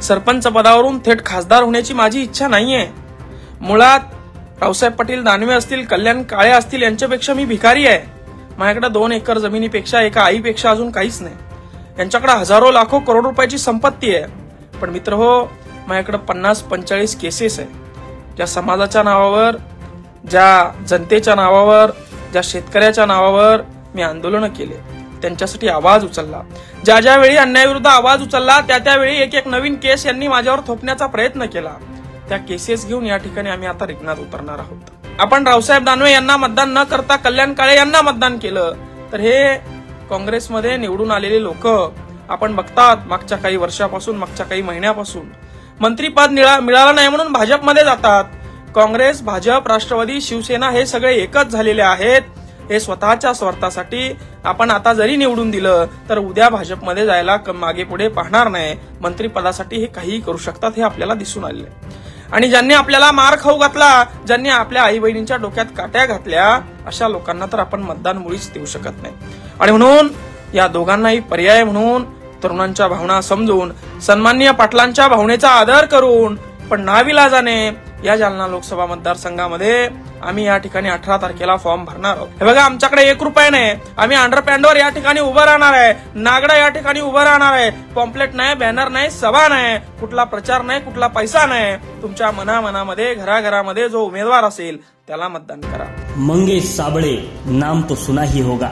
सरपंच पदावरून थेट खासदार होण्याची माझी इच्छा नाहीये। मुळात रावसाहेब पाटील दानवे असतील, कल्याण काळे असतील यांच्यापेक्षा मी भिकारी आहे। माझ्याकडे 2 एकर जमिनीपेक्षा एका आईपेक्षा अजून काहीच नाही। यांच्याकडे हजारो लाखो करोड रुपयाची संपत्ती आहे। पण मित्र हो, माझ्याकडे 50-45 केसेस आहे। ज्या समाजाच्या नावावर, ज्या जनतेच्या नावावर, ज्या शेतकऱ्याच्या नावावर मी आंदोलन केले, त्यांच्यासाठी आवाज उचलला। ज्या ज्या वेळी अन्यायाविरुद्ध आवाज उचलला त्यावेळी एक नवीन केस यांनी माझ्यावर थोपण्याचा प्रयत्न केला। त्या केसेस घेऊन या ठिकाणी आम्ही आता रिंगणात उतरणार आहोत। आपण रावसाहेब दानवे यांना मतदान न करता कल्याण काळे यांना मतदान केलं तर हे काँग्रेसमध्ये निवडून आलेले लोक आपण बघतात, मागच्या काही वर्षापासून, मागच्या काही महिन्यापासून मंत्रीपद मिळालं नाही म्हणून भाजपमध्ये जातात। काँग्रेस, भाजप, राष्ट्रवादी, शिवसेना हे सगळे एकच झालेले आहेत। हे स्वतःच्या स्वार्थासाठी आपण आता जरी निवडून दिलं तर उद्या भाजपमध्ये जायला मागे पुढे पाहणार नाही। मंत्रीपदासाठी हे काहीही करू शकतात हे आपल्याला दिसून आले। आणि ज्यांनी आपल्याला मार खाऊ घातला, ज्यांनी आपल्या आई बहिणींच्या डोक्यात काट्या घातल्या, अशा लोकांना तर आपण मतदान मुळीच देऊ शकत नाही। आणि म्हणून या दोघांनाही पर्याय म्हणून तरुणांच्या भावना समजून, सन्माननीय पाटलांच्या भावनेचा आदर करून, पण नाविलाजाने या जालना लोकसभा मतदारसंघामध्ये आम्ही या ठिकाणी 18 तारखेला फॉर्म भरणार आहोत। हे बघा, आमच्याकडे 1 रुपया नाही, आम्ही अंडरपॅनवर या ठिकाणी उभं राहणार आहे, नागडा या ठिकाणी उभं राहणार आहे। पॉम्पलेट नाही, बॅनर नाही, सभा नाही, कुठला प्रचार नाही, कुठला पैसा नाही। तुमच्या मनामध्ये, घराघरामध्ये जो उमेदवार असेल त्याला मतदान करा। मंगेश साबळे, नाम तो सुना ही होगा।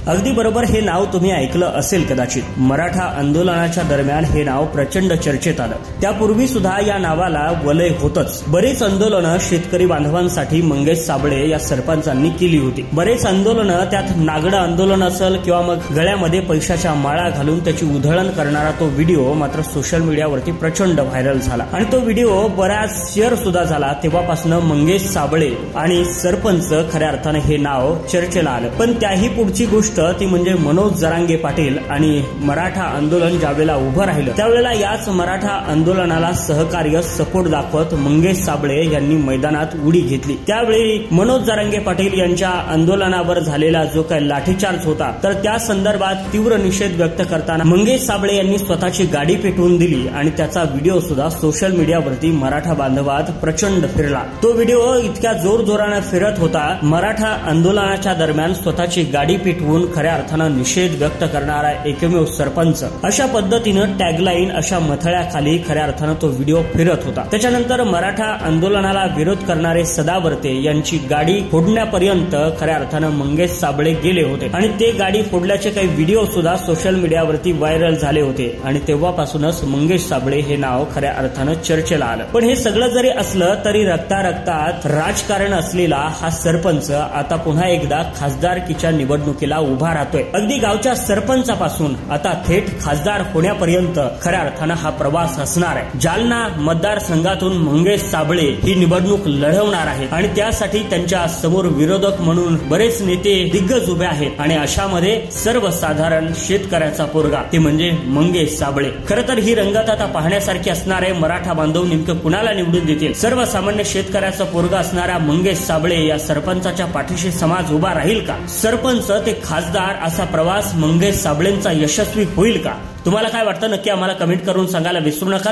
अगदी बरोबर, हे नाव तुम्ही ऐकलं असेल कदाचित। मराठा आंदोलनाच्या दरम्यान हे नाव प्रचंड चर्चेत आलं। त्यापूर्वी सुद्धा या नावाला वलय होतच। बरेच आंदोलनं शेतकरी बांधवांसाठी मंगेश साबळे या सरपंचांनी केली होती। बरेच आंदोलनं, त्यात नागडं आंदोलन असेल किंवा मग गळ्यामध्ये पैशाच्या माळा घालून त्याची उधळण करणारा तो व्हिडिओ मात्र सोशल मीडियावरती प्रचंड व्हायरल झाला आणि तो व्हिडिओ बऱ्याच शेअर सुद्धा झाला। तेव्हापासून मंगेश साबळे आणि सरपंच खऱ्या अर्थाने हे नाव चर्चेला आलं। पण त्याही पुढची गोष्ट ती म्हणजे मनोज जरांगे पाटील आणि मराठा आंदोलन ज्यावेळेला उभं राहिलं त्यावेळेला याच मराठा आंदोलनाला सहकार्य, सपोर्ट दाखवत मंगेश साबळे यांनी मैदानात उडी घेतली। त्यावेळी मनोज जरांगे पाटील यांच्या आंदोलनावर झालेला जो काही लाठीचार्ज होता तर त्या संदर्भात तीव्र निषेध व्यक्त करताना मंगेश साबळे यांनी स्वतःची गाडी पेटवून दिली आणि त्याचा व्हिडिओ सुद्धा सोशल मीडियावरती मराठा बांधवात प्रचंड फिरला। तो व्हिडिओ इतक्या जोरजोराने फिरत होता, मराठा आंदोलनाच्या दरम्यान स्वतःची गाडी पेटवून खऱ्या अर्थानं निषेध व्यक्त करणारा एकमेव सरपंच, अशा पद्धतीनं टॅगलाईन, अशा मथळ्याखाली खऱ्या अर्थानं तो व्हिडिओ फिरत होता। त्याच्यानंतर मराठा आंदोलनाला विरोध करणारे सदावर्ते यांची गाडी फोडण्यापर्यंत खऱ्या अर्थानं मंगेश साबळे गेले होते आणि ते गाडी फोडल्याचे काही व्हिडिओ सुद्धा सोशल मीडियावरती व्हायरल झाले होते आणि तेव्हापासूनच मंगेश साबळे हे नाव खऱ्या अर्थानं चर्चेला आलं। पण हे सगळं जरी असलं तरी रक्तात राजकारण असलेला हा सरपंच आता पुन्हा एकदा खासदारकीच्या निवडणुकीला उभा राहतोय। अगदी गावच्या सरपंचापासून आता थेट खासदार होण्यापर्यंत खऱ्या अर्थानं हा प्रवास असणार आहे। जालना मतदारसंघातून मंगेश साबळे ही निवडणूक लढवणार आहेत आणि त्यासाठी त्यांच्या समोर विरोधक म्हणून बरेच नेते दिग्गज उभे आहेत आणि अशामध्ये सर्वसाधारण शेतकऱ्याचा पोरगा ते म्हणजे मंगेश साबळे। खरं तर ही रंगत आता पाहण्यासारखी असणार आहे। मराठा बांधव नेमकं कुणाला निवडून देतील? सर्वसामान्य शेतकऱ्याचा पोरगा असणाऱ्या मंगेश साबळे या सरपंचाच्या पाठीशी समाज उभा राहील का? सरपंच ते खासदार असा प्रवास मंगेश साबळेंचा यशस्वी होईल का? तुम्हाला काय वाटतं नक्की आम्हाला कमेंट करून सांगायला विसरू नका।